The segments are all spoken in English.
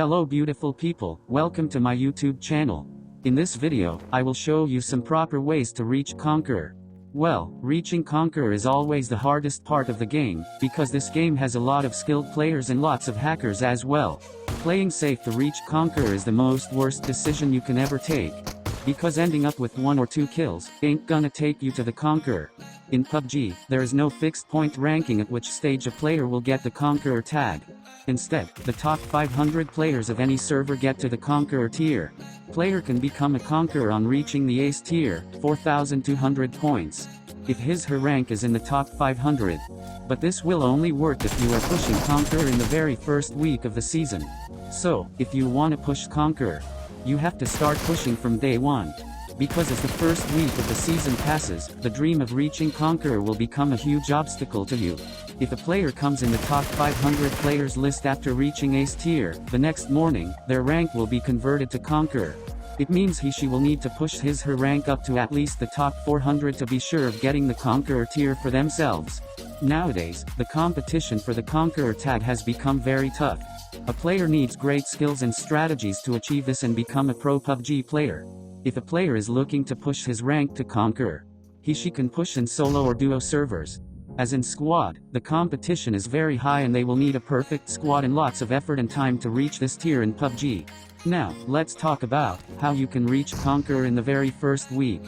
Hello beautiful people, welcome to my YouTube channel. In this video, I will show you some proper ways to reach Conqueror. Well, reaching Conqueror is always the hardest part of the game, because this game has a lot of skilled players and lots of hackers as well. Playing safe to reach Conqueror is the most worst decision you can ever take. Because ending up with 1 or 2 kills, ain't gonna take you to the Conqueror. In PUBG, there is no fixed point ranking at which stage a player will get the Conqueror tag. Instead, the top 500 players of any server get to the Conqueror tier. Player can become a Conqueror on reaching the Ace tier, 4,200 points. If his/her rank is in the top 500. But this will only work if you are pushing Conqueror in the very first week of the season. So, if you wanna push Conqueror, you have to start pushing from day 1. Because as the first week of the season passes, the dream of reaching Conqueror will become a huge obstacle to you. If a player comes in the top 500 players list after reaching Ace tier, the next morning, their rank will be converted to Conqueror. It means he/she will need to push his/her rank up to at least the top 400 to be sure of getting the Conqueror tier for themselves. Nowadays, the competition for the Conqueror tag has become very tough. A player needs great skills and strategies to achieve this and become a pro PUBG player. If a player is looking to push his rank to Conqueror, he/she can push in solo or duo servers. As in squad, the competition is very high and they will need a perfect squad and lots of effort and time to reach this tier in PUBG. Now, let's talk about how you can reach Conqueror in the very first week.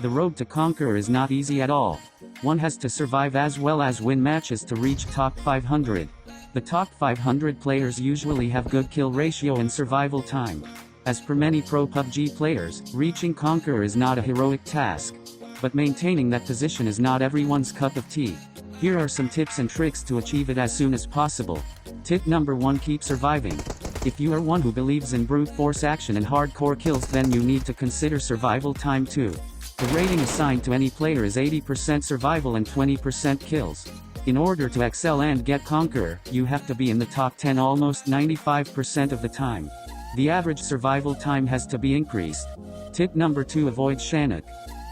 The road to Conqueror is not easy at all. One has to survive as well as win matches to reach top 500. The top 500 players usually have good kill ratio and survival time. As per many pro PUBG players, reaching Conqueror is not a heroic task. But maintaining that position is not everyone's cup of tea. Here are some tips and tricks to achieve it as soon as possible. Tip number 1: keep surviving. If you are one who believes in brute force action and hardcore kills, then you need to consider survival time too. The rating assigned to any player is 80% survival and 20% kills. In order to excel and get Conqueror, you have to be in the top 10 almost 95% of the time. The average survival time has to be increased. Tip number 2: avoid Shannock.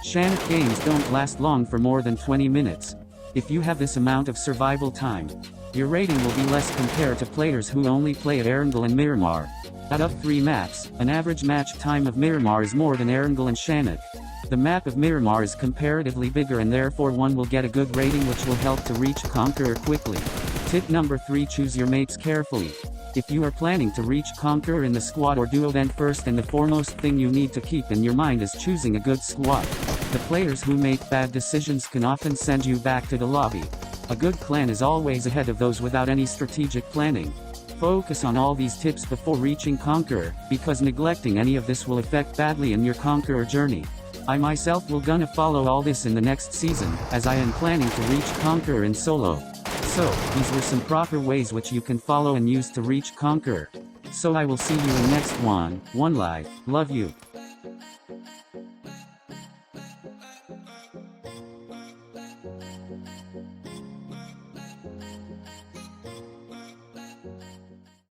Shannock games don't last long for more than 20 minutes. If you have this amount of survival time, your rating will be less compared to players who only play at Erangel and Miramar. Out of 3 maps, an average match time of Miramar is more than Erangel and Shannock. The map of Miramar is comparatively bigger and therefore one will get a good rating which will help to reach Conqueror quickly. Tip number 3: choose your mates carefully. If you are planning to reach Conqueror in the squad or duo, then first and the foremost thing you need to keep in your mind is choosing a good squad. The players who make bad decisions can often send you back to the lobby. A good clan is always ahead of those without any strategic planning. Focus on all these tips before reaching Conqueror, because neglecting any of this will affect badly in your Conqueror journey. I myself will gonna follow all this in the next season, as I am planning to reach Conqueror in solo. So, these were some proper ways which you can follow and use to reach Conqueror. So I will see you in next one life, love you.